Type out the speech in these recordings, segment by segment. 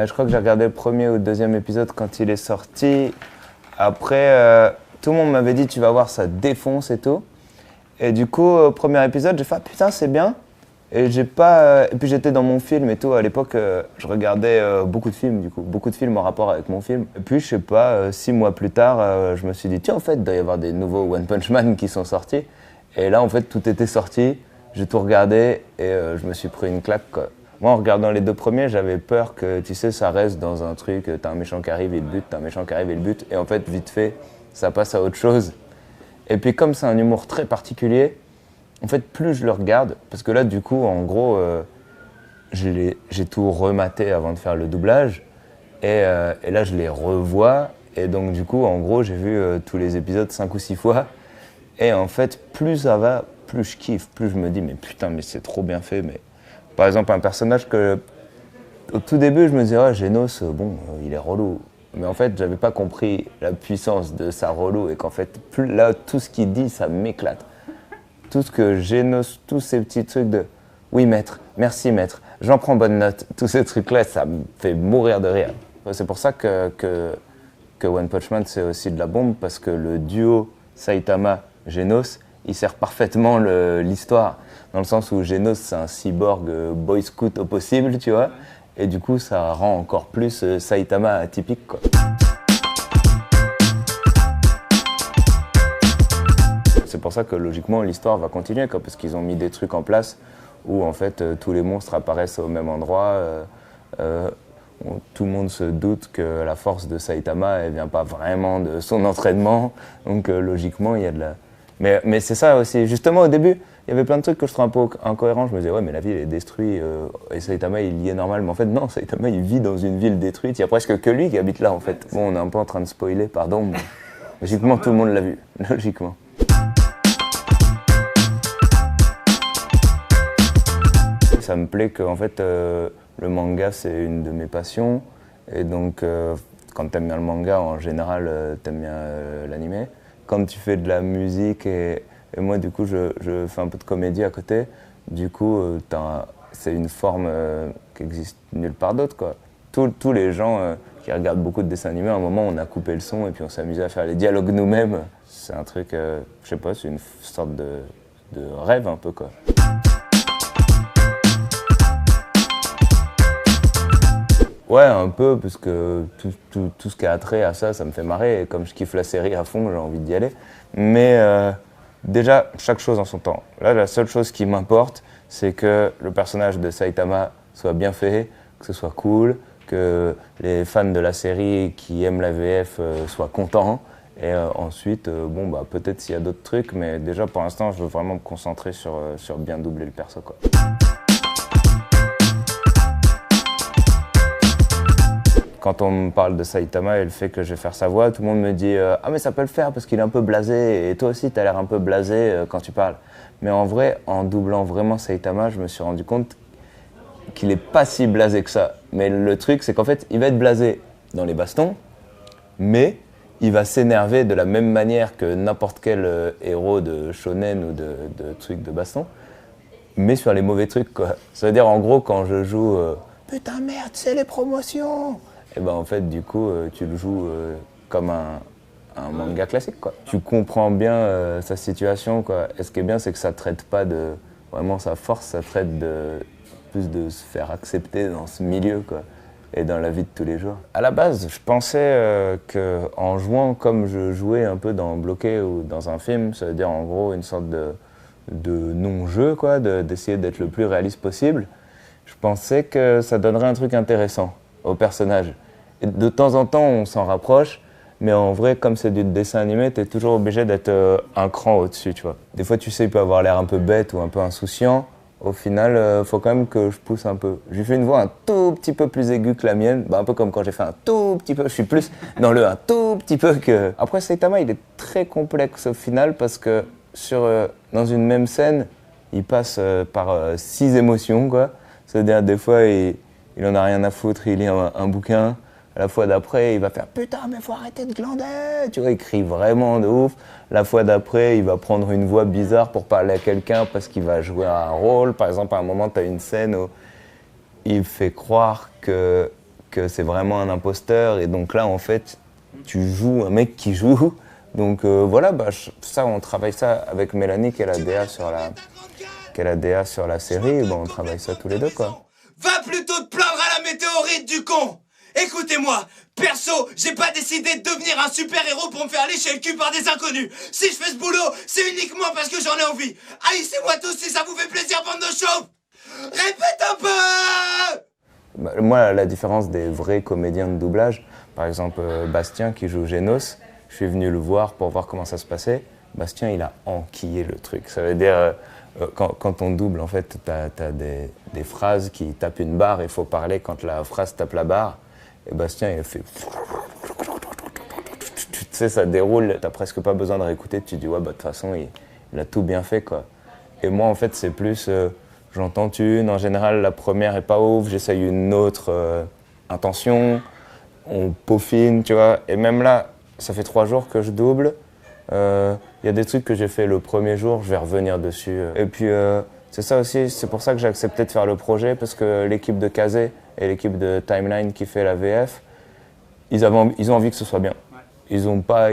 Ouais, je crois que j'ai regardé le premier ou le deuxième épisode quand il est sorti. Après, tout le monde m'avait dit tu vas voir, ça défonce et tout. Et du coup, au premier épisode, j'ai fait ah, putain, c'est bien. Et j'ai pas. Et puis j'étais dans mon film et tout. À l'époque, je regardais beaucoup de films, du coup, beaucoup de films en rapport avec mon film. Et puis, je sais pas, 6 mois plus tard, je me suis dit tiens, en fait, il doit y avoir des nouveaux One Punch Man qui sont sortis. Et là, en fait, tout était sorti. J'ai tout regardé et je me suis pris une claque, quoi. Moi, en regardant les 2 premiers, j'avais peur que, tu sais, ça reste dans un truc, t'as un méchant qui arrive, il te bute, t'as un méchant qui arrive, il le bute. Et en fait, vite fait, ça passe à autre chose. Et puis, comme c'est un humour très particulier, en fait, plus je le regarde, parce que là, du coup, en gros, j'ai tout rematé avant de faire le doublage. Et là, je les revois. Et donc, du coup, en gros, j'ai vu tous les épisodes 5 ou 6 fois. Et en fait, plus ça va, plus je kiffe, plus je me dis, mais putain, mais c'est trop bien fait. Mais par exemple, un personnage que, au tout début, je me disais, ah, Genos, bon, il est relou. Mais en fait, j'avais pas compris la puissance de sa relou et qu'en fait, là, tout ce qu'il dit, ça m'éclate. Tout ce que Genos, tous ces petits trucs de oui maître, merci maître, j'en prends bonne note, tous ces trucs-là, ça me fait mourir de rire. C'est pour ça que One Punch Man, c'est aussi de la bombe, parce que le duo Saitama-Genos, il sert parfaitement l'histoire, dans le sens où Genos, c'est un cyborg boy scout au possible, tu vois, et du coup, ça rend encore plus Saitama atypique, quoi. C'est pour ça que logiquement l'histoire va continuer, quoi, parce qu'ils ont mis des trucs en place où en fait tous les monstres apparaissent au même endroit. Tout le monde se doute que la force de Saitama, elle vient pas vraiment de son entraînement, donc logiquement il y a de la... Mais c'est ça aussi, justement au début, il y avait plein de trucs que je trouve un peu incohérents. Je me disais ouais mais la ville est détruite et Saitama il y est normal, mais en fait non, Saitama il vit dans une ville détruite, il y a presque que lui qui habite là en fait. Bon, on est un peu en train de spoiler, pardon, mais logiquement tout le monde l'a vu, logiquement. Ça me plaît que en fait, le manga, c'est une de mes passions. Et donc, quand t'aimes bien le manga, en général, t'aimes bien l'animé. Quand tu fais de la musique, et moi, du coup, je fais un peu de comédie à côté, du coup, c'est une forme qui existe nulle part d'autre, quoi. Tous les gens qui regardent beaucoup de dessins animés, à un moment, on a coupé le son et puis on s'amusait à faire les dialogues nous-mêmes. C'est un truc, je sais pas, c'est une sorte de rêve un peu, quoi. Ouais, un peu, parce que tout ce qui a trait à ça, ça me fait marrer. Et comme je kiffe la série à fond, j'ai envie d'y aller. Mais déjà, chaque chose en son temps. Là, la seule chose qui m'importe, c'est que le personnage de Saitama soit bien fait, que ce soit cool, que les fans de la série qui aiment la VF soient contents. Et ensuite, bon, bah, peut-être s'il y a d'autres trucs, mais déjà, pour l'instant, je veux vraiment me concentrer sur bien doubler le perso, quoi. Quand on me parle de Saitama et le fait que je vais faire sa voix, tout le monde me dit ah mais ça peut le faire parce qu'il est un peu blasé et toi aussi t'as l'air un peu blasé quand tu parles. Mais en vrai, en doublant vraiment Saitama, je me suis rendu compte qu'il est pas si blasé que ça. Mais le truc c'est qu'en fait il va être blasé dans les bastons, mais il va s'énerver de la même manière que n'importe quel héros de shonen ou de trucs de baston, mais sur les mauvais trucs, quoi. Ça veut dire en gros quand je joue putain merde c'est les promotions, et ben en fait du coup tu le joues comme un manga classique, quoi. Tu comprends bien sa situation, quoi. Et ce qui est bien c'est que ça traite pas de vraiment sa force, ça traite plus de se faire accepter dans ce milieu, quoi, et dans la vie de tous les jours. À la base je pensais qu'en jouant comme je jouais un peu dans Bloqué ou dans un film, ça veut dire en gros une sorte de non-jeu, quoi, d'essayer d'être le plus réaliste possible, je pensais que ça donnerait un truc intéressant au personnage. Et de temps en temps, on s'en rapproche, mais en vrai, comme c'est du dessin animé, t'es toujours obligé d'être un cran au-dessus, tu vois. Des fois, tu sais, il peut avoir l'air un peu bête ou un peu insouciant. Au final, faut quand même que je pousse un peu. J'ai fait une voix un tout petit peu plus aiguë que la mienne, bah, un peu comme quand j'ai fait un tout petit peu, je suis plus dans le un tout petit peu que... Après, Saitama, il est très complexe au final, parce que dans une même scène, il passe par 6 émotions, quoi. C'est-à-dire, des fois, il en a rien à foutre, il lit un bouquin. La fois d'après, il va faire « Putain, mais faut arrêter de glander !» Tu vois, il crie vraiment de ouf. La fois d'après, il va prendre une voix bizarre pour parler à quelqu'un parce qu'il va jouer un rôle. Par exemple, à un moment, tu as une scène où il fait croire que que c'est vraiment un imposteur. Et donc là, en fait, tu joues un mec qui joue. Donc voilà, ça, on travaille ça avec Mélanie, qui est la DA sur la série. Et on travaille ça tous les deux, quoi. Va plutôt te plaindre à la météorite, du con! Écoutez-moi, perso, j'ai pas décidé de devenir un super-héros pour me faire lécher le cul par des inconnus. Si je fais ce boulot, c'est uniquement parce que j'en ai envie. Haïssez-moi tous si ça vous fait plaisir, bande de chauves! Répète un peu! Moi, la différence des vrais comédiens de doublage, par exemple Bastien qui joue Génos, je suis venu le voir pour voir comment ça se passait. Bastien, il a enquillé le truc. Ça veut dire, quand on double, en fait, t'as des phrases qui tapent une barre, il faut parler quand la phrase tape la barre. Et Bastien, il fait... Tu sais, ça déroule, t'as presque pas besoin de réécouter, tu te dis, ouais, de toute façon, il a tout bien fait, quoi. Et moi, en fait, c'est plus, j'entends une, en général, la première est pas ouf, j'essaye une autre intention, on peaufine, tu vois. Et même là, ça fait 3 jours que je double. Il y a des trucs que j'ai fait le premier jour, je vais revenir dessus. Et puis, c'est ça aussi, c'est pour ça que j'ai accepté de faire le projet, parce que l'équipe de Kazé et l'équipe de Timeline qui fait la VF, ils ont envie que ce soit bien. Ils sont pas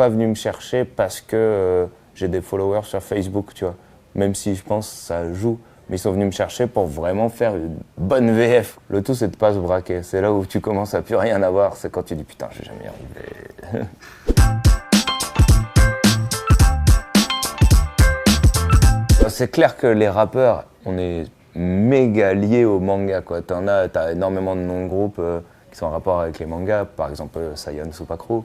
venus me chercher parce que j'ai des followers sur Facebook, tu vois. Même si je pense que ça joue, mais ils sont venus me chercher pour vraiment faire une bonne VF. Le tout, c'est de pas se braquer. C'est là où tu commences à plus rien avoir, c'est quand tu dis putain, j'ai jamais arrivé. C'est clair que les rappeurs, on est méga liés au manga, quoi. T'as énormément de noms de groupes qui sont en rapport avec les mangas, par exemple Saiyan Supakru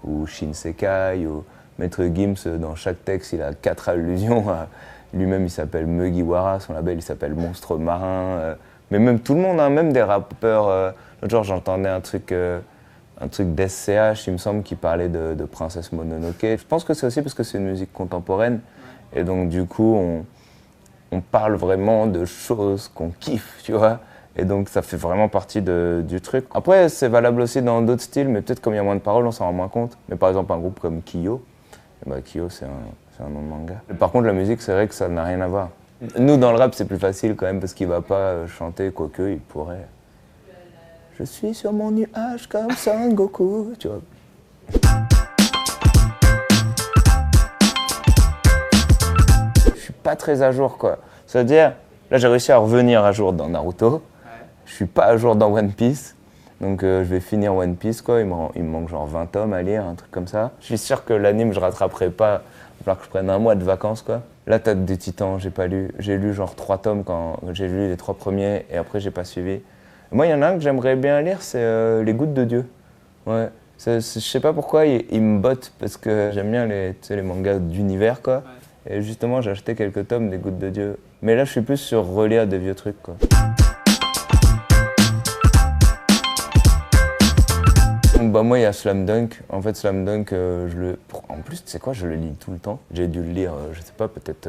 ou Shinsekai ou Maître Gims. Dans chaque texte, il a 4 allusions à lui-même. Il s'appelle Mugiwara, son label il s'appelle Monstre Marin. Mais même tout le monde, hein, même des rappeurs. L'autre jour, j'entendais un truc d'SCH, il me semble, qui parlait de Princesse Mononoke. Je pense que c'est aussi parce que c'est une musique contemporaine. Et donc, du coup, on parle vraiment de choses qu'on kiffe, tu vois. Et donc, ça fait vraiment partie du truc. Après, c'est valable aussi dans d'autres styles, mais peut-être comme il y a moins de paroles, on s'en rend moins compte. Mais par exemple, un groupe comme Kyo, Kyo, c'est un nom de manga. Et par contre, la musique, c'est vrai que ça n'a rien à voir. Nous, dans le rap, c'est plus facile quand même, parce qu'il va pas chanter, quoique, il pourrait. Je suis sur mon nuage comme Son Goku, tu vois. Pas très à jour, quoi. C'est-à-dire, là j'ai réussi à revenir à jour dans Naruto. Ouais. Je suis pas à jour dans One Piece. Donc je vais finir One Piece, quoi. Il me manque genre 20 tomes à lire, un truc comme ça. Je suis sûr que l'anime je rattraperai pas. Il va falloir que je prenne un mois de vacances, quoi. L'Attaque des Titans, j'ai pas lu. J'ai lu genre 3 tomes quand j'ai lu les 3 premiers et après j'ai pas suivi. Moi, il y en a un que j'aimerais bien lire, c'est Les Gouttes de Dieu. Ouais. Je sais pas pourquoi il me botte, parce que j'aime bien les mangas d'univers, quoi. Ouais. Et justement, j'ai acheté quelques tomes des Gouttes de Dieu. Mais là, je suis plus sur relire des vieux trucs, quoi. Moi, il y a Slam Dunk. En fait, Slam Dunk, en plus, tu sais quoi, je le lis tout le temps. J'ai dû le lire, je sais pas, peut-être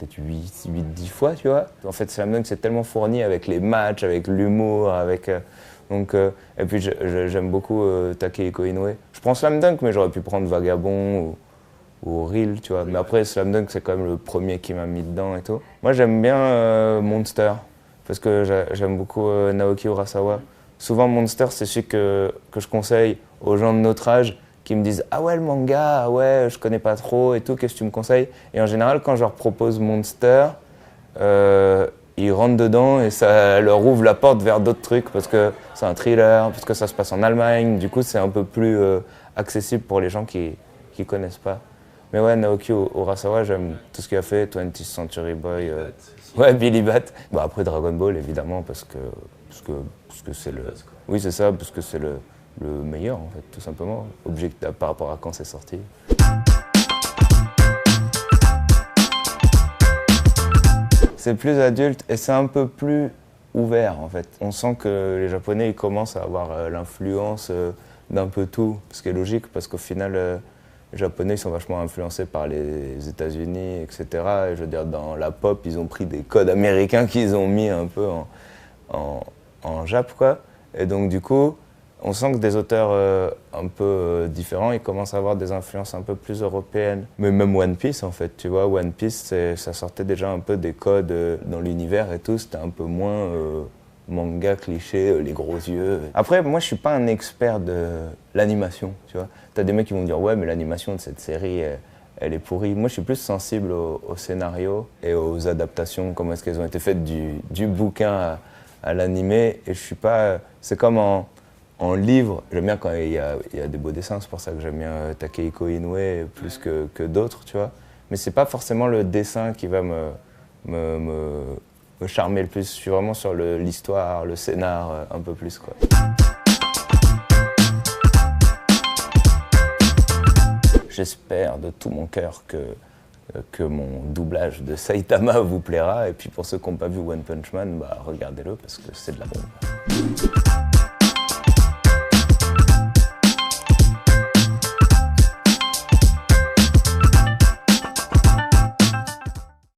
8-10 fois, tu vois. En fait, Slam Dunk, c'est tellement fourni avec les matchs, avec l'humour, avec... et puis, j'aime beaucoup Takehiko Inoue. Je prends Slam Dunk, mais j'aurais pu prendre Vagabond ou Real, tu vois. Mais après, Slam Dunk, c'est quand même le premier qui m'a mis dedans et tout. Moi, j'aime bien Monster, parce que j'aime beaucoup Naoki Urasawa. Souvent, Monster, c'est celui que je conseille aux gens de notre âge qui me disent « Ah ouais, le manga, ah ouais, je connais pas trop et tout, qu'est-ce que tu me conseilles ?» Et en général, quand je leur propose Monster, ils rentrent dedans et ça leur ouvre la porte vers d'autres trucs, parce que c'est un thriller, parce que ça se passe en Allemagne. Du coup, c'est un peu plus accessible pour les gens qui connaissent pas. Mais ouais, Naoki Urasawa, j'aime tout ce qu'il a fait, 20th Century Boy, ouais, Billy Bat. Bah, après Dragon Ball, évidemment, parce que c'est le... Oui, c'est ça, parce que c'est le meilleur, en fait, tout simplement, par rapport à quand c'est sorti. C'est plus adulte et c'est un peu plus ouvert, en fait. On sent que les Japonais ils commencent à avoir l'influence d'un peu tout, ce qui est logique, parce qu'au final... Les Japonais ils sont vachement influencés par les États-Unis, etc. Et je veux dire, dans la pop, ils ont pris des codes américains qu'ils ont mis un peu en Jap, quoi. Et donc, du coup, on sent que des auteurs un peu différents, ils commencent à avoir des influences un peu plus européennes. Mais même One Piece, en fait, tu vois, One Piece, ça sortait déjà un peu des codes dans l'univers et tout. C'était un peu moins manga cliché, les gros yeux. Après, moi, je suis pas un expert de l'animation, tu vois. T'as des mecs qui vont dire, ouais, mais l'animation de cette série, elle est pourrie. Moi, je suis plus sensible au scénario et aux adaptations, comment est-ce qu'elles ont été faites du bouquin à l'animé. Et je suis pas... C'est comme en livre, j'aime bien quand il y a des beaux dessins, c'est pour ça que j'aime bien Takehiko Inoue plus que d'autres, tu vois. Mais c'est pas forcément le dessin qui va me charmer le plus. Je suis vraiment sur l'histoire, le scénar, un peu plus, quoi. J'espère de tout mon cœur que mon doublage de Saitama vous plaira. Et puis pour ceux qui n'ont pas vu One Punch Man, bah, regardez-le parce que c'est de la bombe.